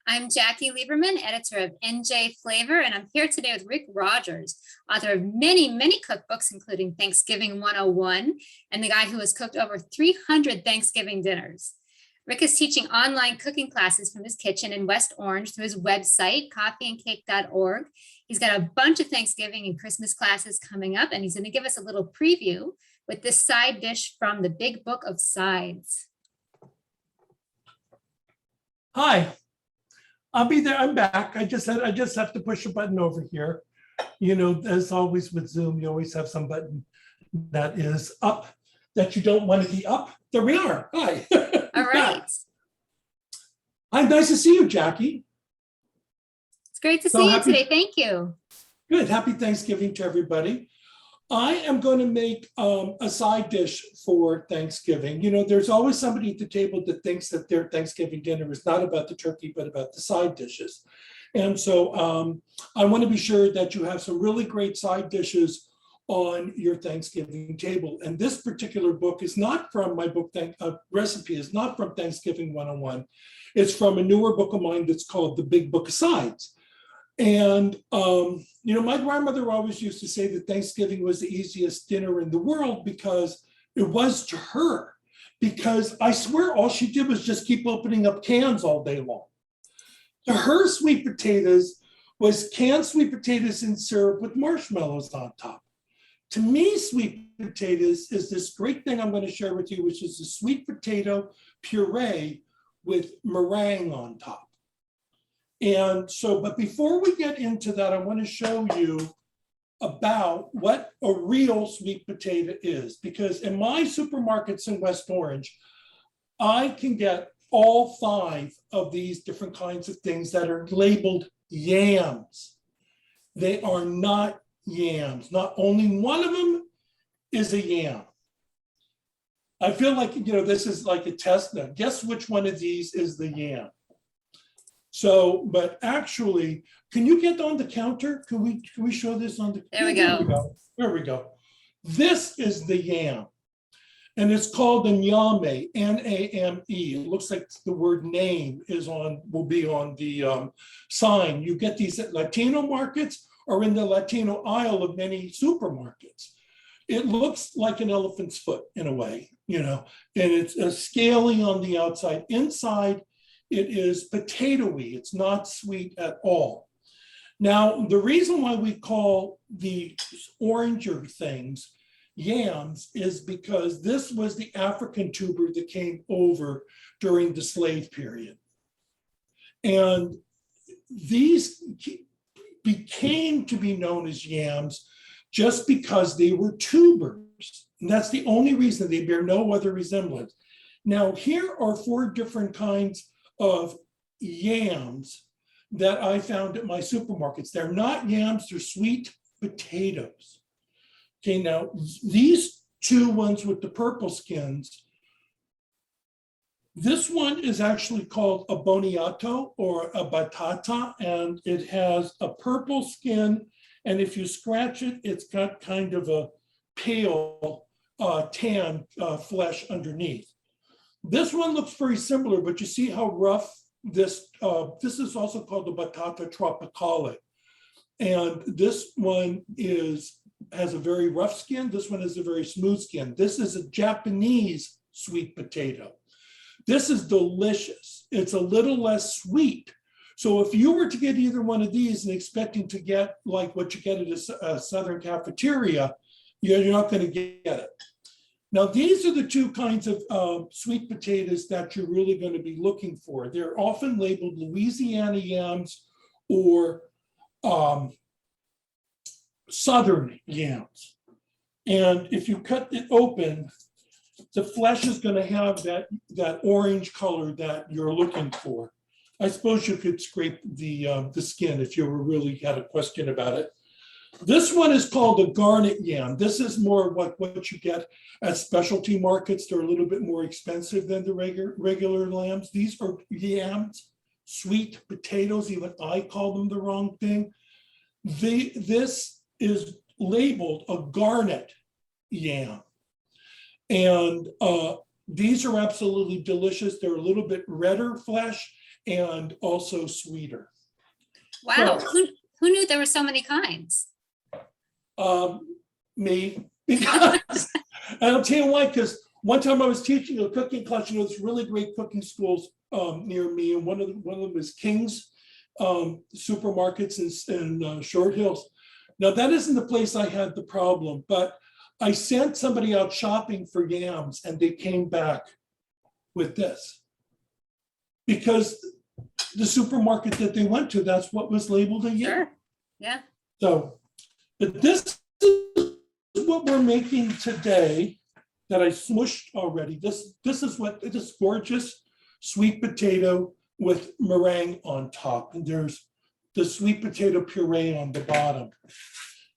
I'm Jackie Lieberman, editor of NJ Flavor, and I'm here today with Rick Rodgers, author of many, many cookbooks, including Thanksgiving 101, and the guy who has cooked over 300 Thanksgiving dinners. Rick is teaching online cooking classes from his kitchen in West Orange through his website, coffeeandcake.org. He's got a bunch of Thanksgiving and Christmas classes coming up, and he's going to give us a little preview with this side dish from the Big Book of Sides. Hi. I'll be there. I'm back. I just have to push a button over here. You know, as always with Zoom, you always have some button that is up that you don't want to be up. There we are. Hi. All right. Hi, nice to see you, Jackie. It's great to see you today. Thank you. Good. Happy Thanksgiving to everybody. I am going to make a side dish for Thanksgiving. You know, there's always somebody at the table that thinks that their Thanksgiving dinner is not about the turkey, but about the side dishes. And so I want to be sure that you have some really great side dishes on your Thanksgiving table. And this particular book is not from my book, recipe is not from Thanksgiving 101. It's from a newer book of mine that's called The Big Book of Sides. And, you know, my grandmother always used to say that Thanksgiving was the easiest dinner in the world because it was to her. Because I swear all she did was just keep opening up cans all day long. To her, sweet potatoes was canned sweet potatoes in syrup with marshmallows on top. To me, sweet potatoes is this great thing I'm going to share with you, which is a sweet potato puree with meringue on top. And so, but before we get into that, I want to show you about what a real sweet potato is, because in my supermarkets in West Orange, I can get all 5 of these different kinds of things that are labeled yams. They are not yams. Not only one of them is a yam. I feel like, you know, this is like a test now. Guess which one of these is the yam? So, but actually, can you get on the counter? Can we show this on the? There we go. There we go. This is the yam, and it's called a Nyame, N-A-M-E. It looks like the word name will be on the sign. You get these at Latino markets or in the Latino aisle of many supermarkets. It looks like an elephant's foot in a way, you know, and it's a scaly on the outside. Inside, it is potatoey. It's not sweet at all. Now, the reason why we call the oranger things yams is because this was the African tuber that came over during the slave period. And these became to be known as yams just because they were tubers. And that's the only reason. They bear no other resemblance. Now, here are 4 different kinds of yams that I found at my supermarkets. They're not yams, they're sweet potatoes. Okay, now these 2 ones with the purple skins, this one is actually called a boniato or a batata, and it has a purple skin, and if you scratch it, it's got kind of a pale tan flesh underneath. This one looks very similar, but you see how rough this is also called the batata tropicale. And this one has a very rough skin. This one has a very smooth skin. This is a Japanese sweet potato. This is delicious. It's a little less sweet. So if you were to get either one of these and expecting to get like what you get at a Southern cafeteria, you're not going to get it. Now, these are the 2 kinds of sweet potatoes that you're really going to be looking for. They're often labeled Louisiana yams or Southern yams. And if you cut it open, the flesh is going to have that orange color that you're looking for. I suppose you could scrape the skin if you really had a question about it. This one is called a Garnet Yam. This is more what you get at specialty markets. They're a little bit more expensive than the regular lambs. These are yams, sweet potatoes. Even I call them the wrong thing. This is labeled a Garnet Yam. And these are absolutely delicious. They're a little bit redder flesh, and also sweeter. Wow. So- Who knew there were so many kinds? Me, because I'll tell you why, because one time I was teaching a cooking class, there's really great cooking schools near me, and one of them is King's supermarkets in Short Hills. Now, that isn't the place I had the problem, but I sent somebody out shopping for yams, and they came back with this. Because the supermarket that they went to, that's what was labeled a yam. Sure. Yeah. So, but this is what we're making today that I smushed already. This is gorgeous sweet potato with meringue on top. And there's the sweet potato puree on the bottom.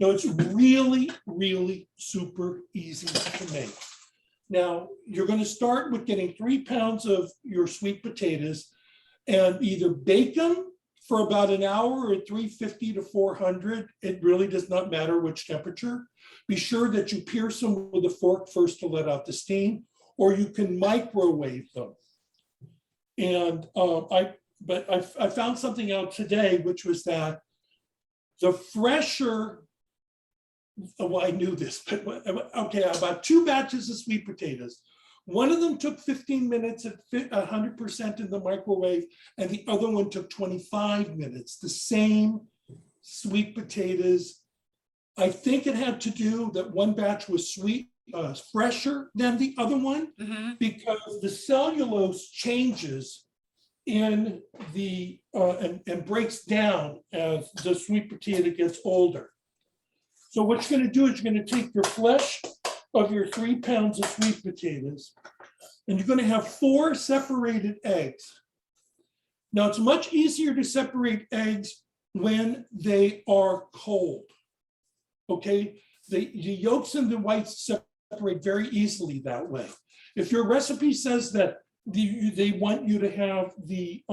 Now it's really, really super easy to make. Now you're going to start with getting 3 pounds of your sweet potatoes and either bake them for about an hour at 350 to 400. It really does not matter which temperature. Be sure that you pierce them with a fork first to let out the steam, or you can microwave them. And I found something out today, which was that the fresher, well, I knew this, but okay, about 2 batches of sweet potatoes. One of them took 15 minutes at 100% in the microwave, and the other one took 25 minutes. The same sweet potatoes. I think it had to do that one batch was fresher than the other one, because the cellulose changes in the and breaks down as the sweet potato gets older. So what you're going to do is you're going to take your flesh of your 3 pounds of sweet potatoes, and you're going to have 4 separated eggs. Now it's much easier to separate eggs when they are cold. Okay, the yolks and the whites separate very easily that way. If your recipe says that they want you to have the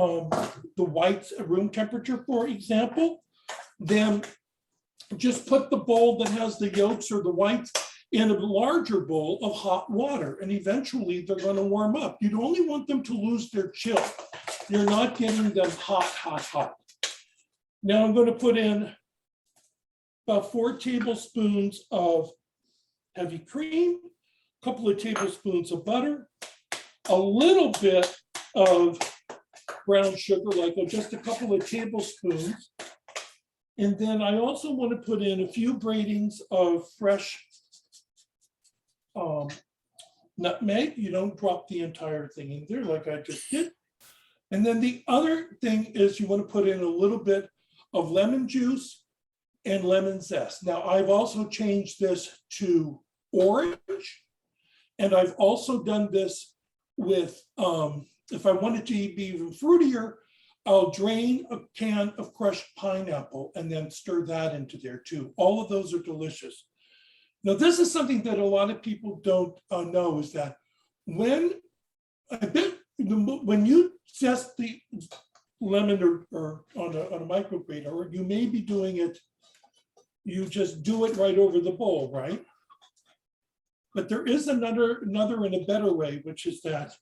whites at room temperature, for example, then just put the bowl that has the yolks or the whites in a larger bowl of hot water, and eventually they're going to warm up. You'd only want them to lose their chill. You're not getting them hot, hot, hot. Now I'm going to put in about 4 tablespoons of heavy cream, a couple of tablespoons of butter, a little bit of brown sugar, like just a couple of tablespoons. And then I also want to put in a few gratings of fresh nutmeg. You don't drop the entire thing in there like I just did. And then the other thing is you want to put in a little bit of lemon juice and lemon zest. Now I've also changed this to orange, and I've also done this with, if I wanted to be even fruitier, I'll drain a can of crushed pineapple and then stir that into there too. All of those are delicious. Now this is something that a lot of people don't know, is that when you zest the lemon or on a micrograter, or you may be doing it, you just do it right over the bowl, right? But there is another and a better way, which is that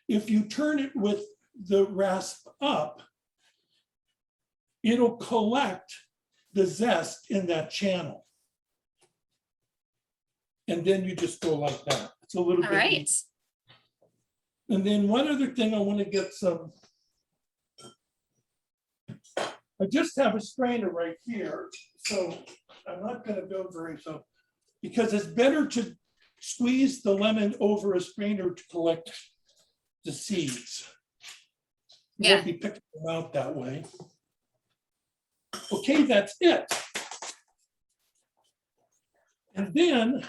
if you turn it with the rasp up, it'll collect the zest in that channel. And then you just go like that. It's a little bit. All right. And then one other thing, I want to get some. I just have a strainer right here, so I'm not going to go because it's better to squeeze the lemon over a strainer to collect the seeds. You Yeah. won't be picking them out that way. Okay, that's it. And then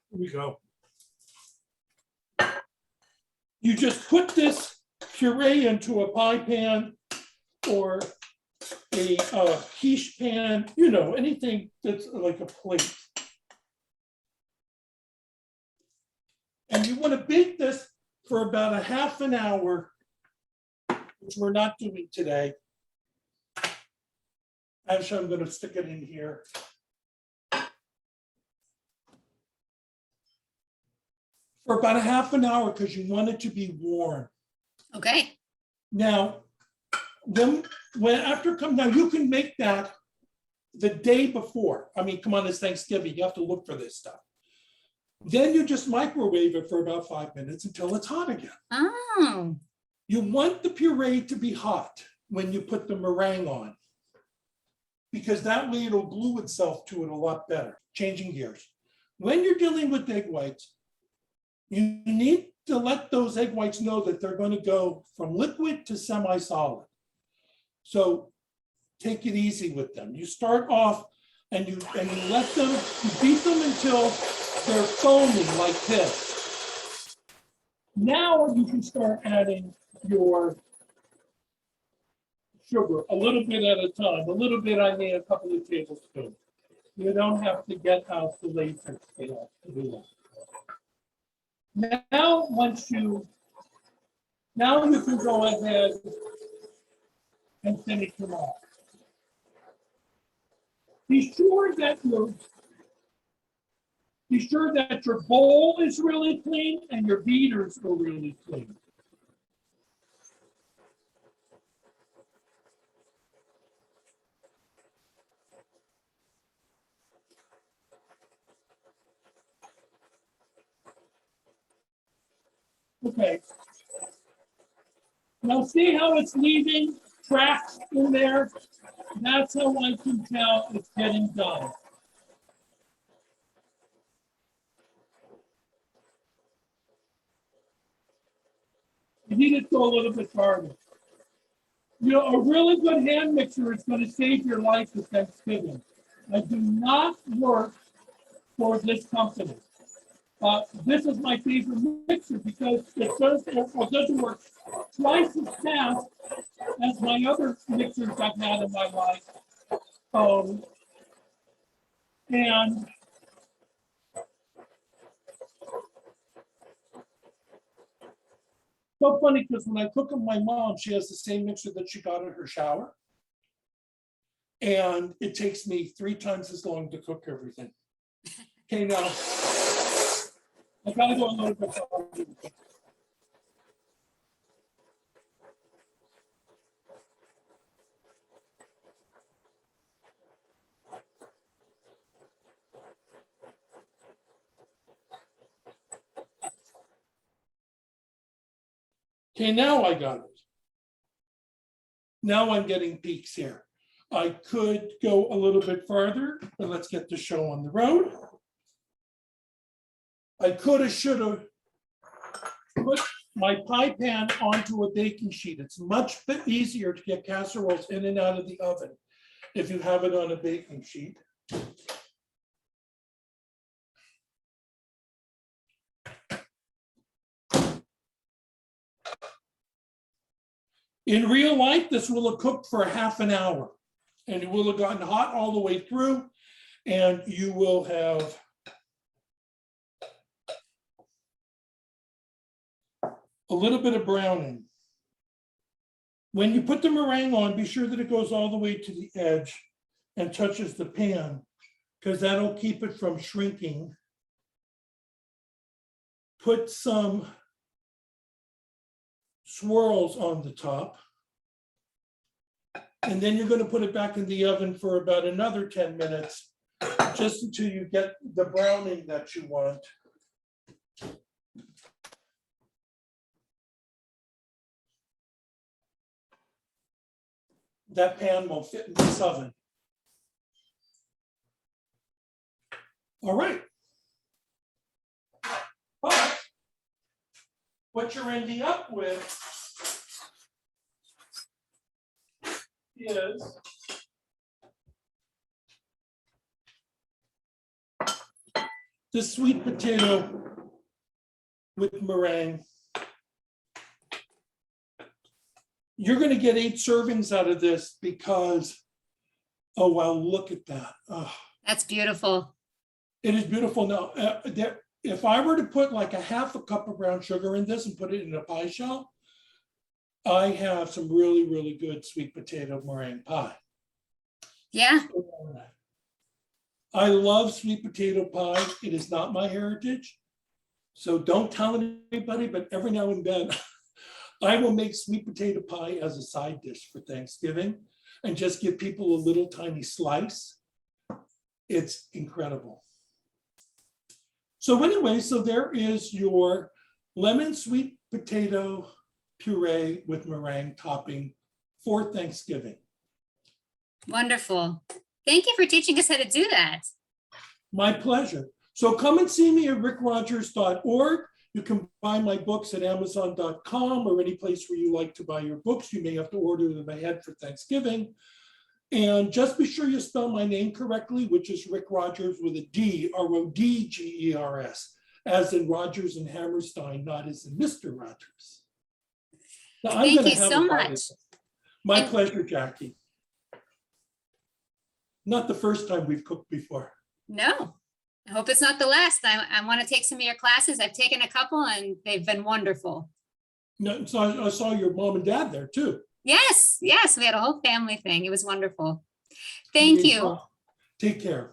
here we go. You just put this puree into a pie pan or a quiche pan, anything that's like a plate. And you want to bake this for about a half an hour, which we're not doing today. Actually, I'm going to stick it in here. for about a half an hour because you want it to be warm. Okay. Now, then now you can make that the day before. I mean, come on, it's Thanksgiving. You have to look for this stuff. Then you just microwave it for about 5 minutes until it's hot again. Oh. You want the puree to be hot when you put the meringue on, because that way it'll glue itself to it a lot better. Changing gears. When you're dealing with egg whites, you need to let those egg whites know that they're going to go from liquid to semi-solid. So take it easy with them. You start off and you let them, you beat them until they're foamy like this. Now you can start adding your sugar a little bit at a time. A little bit, I mean a couple of tablespoons. You don't have to get out the latex scale to do that. Now you can go ahead and finish them off. Be sure that your bowl is really clean and your beaters are really clean. Okay. Now see how it's leaving tracks in there? That's how I can tell it's getting done. You need it to go a little bit farther. You know, a really good hand mixer is going to save your life at Thanksgiving. I do not work for this company. This is my favorite mixer because it doesn't work twice as fast as my other mixers I've had in my life. And so funny because when I cook with my mom, she has the same mixer that she got in her shower. And it takes me 3 times as long to cook everything. Okay, now I gotta go a little bit farther. Okay, now I got it. Now I'm getting peaks here. I could go a little bit farther, but let's get the show on the road. I could have, should have put my pie pan onto a baking sheet. It's much bit easier to get casseroles in and out of the oven if you have it on a baking sheet. In real life, this will have cooked for half an hour and it will have gotten hot all the way through, and you will have a little bit of browning. When you put the meringue on, be sure that it goes all the way to the edge and touches the pan, because that'll keep it from shrinking. Put some swirls on the top. And then you're going to put it back in the oven for about another 10 minutes, just until you get the browning that you want. That pan won't fit in this oven. All right. But what you're ending up with is the sweet potato with meringue. You're going to get 8 servings out of this because, oh, wow, look at that. Oh, That's beautiful. it is beautiful. Now, if I were to put like a half a cup of brown sugar in this and put it in a pie shell, I have some really, really good sweet potato meringue pie. Yeah. I love sweet potato pie. It is not my heritage. So don't tell anybody, but every now and then I will make sweet potato pie as a side dish for Thanksgiving and just give people a little tiny slice. It's incredible. So anyway, so there is your lemon sweet potato puree with meringue topping for Thanksgiving. Wonderful. Thank you for teaching us how to do that. My pleasure. So come and see me at rickrodgers.org. You can buy my books at amazon.com or any place where you like to buy your books. You may have to order them ahead for Thanksgiving. And just be sure you spell my name correctly, which is Rick Rodgers with a D, Rodgers, as in Rodgers and Hammerstein, not as in Mr. Rogers. Now, Thank you so much. My pleasure, Jackie. Not the first time we've cooked before. No, I hope it's not the last. I want to take some of your classes. I've taken a couple and they've been wonderful. No, so I saw your mom and dad there too. Yes, we had a whole family thing. It was wonderful. Thank you. Take care.